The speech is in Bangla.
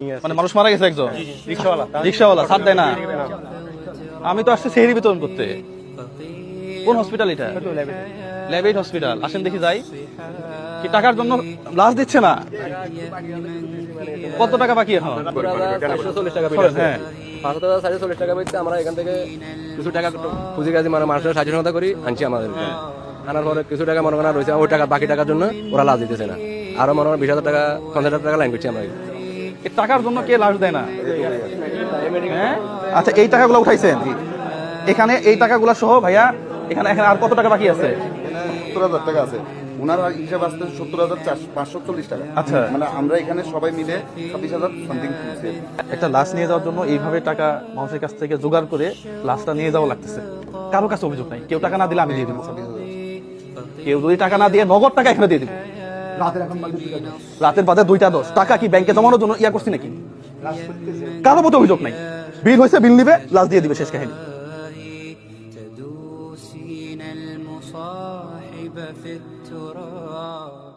মানে মানুষ মারা গেছে একজন রিক্সাওয়ালা ছাড় দেয় না। আমি তো আসছি সেহরি বিতরণ করতে। কোন হসপিটাল এটা? ল্যাবেট হসপিটাল। আসেন দেখি যাই। কি টাকার জন্য লাশ দিচ্ছে না? কত টাকা বাকি এখন? 440 টাকা হ্যাঁ 5,440 টাকা পেয়েছে। আমরা এখান থেকে কিছু টাকা পুঁজি কাজে মানে মানুষের সাহায্য সহায়তা করি আনছি আমাদের। আনার পরে কিছু টাকা মনে করা রয়েছে, ওই টাকা বাকি টাকার জন্য ওরা লাভ দিতেছে না। আরো মনে করেন 20,000 টাকা 50,000 টাকা লাইন করছি আমরা। এই টাকার জন্য কে লাশ দেয় না? হ্যাঁ আচ্ছা, এই টাকাগুলো উঠাইছেন এখানে? এই টাকাগুলো সহ ভাইয়া এখানে এখানে আর কত টাকা বাকি আছে? 70,000 টাকা আছে। ওনার হিসাব আসতে 70,540 টাকা। আচ্ছা, মানে আমরা এখানে সবাই মিলে 26,000 সামথিং তুলছি। একটা লাশ নিয়ে যাওয়ার জন্য এইভাবে টাকা মানুষের কাছ থেকে জোগাড় করে লাশটা নিয়ে যাওয়া লাগতেছে। কারো কাছে অভিযোগ নাই, কেউ টাকা না দিলে আমি দিয়ে দিব। কেউ যদি টাকা না দিয়ে নগদ টাকা এখানে দিয়ে দিব। রাতের বাদে 2:10 টাকা কি ব্যাংকে জমানোর জন্য ইয়া করছি নাকি? কারো মতো অভিযোগ নাই। বিল হয়েছে, বিল নিবে, লাশ দিয়ে দিবে, শেষ কাহিনী। تدوسين المصاحب في التراب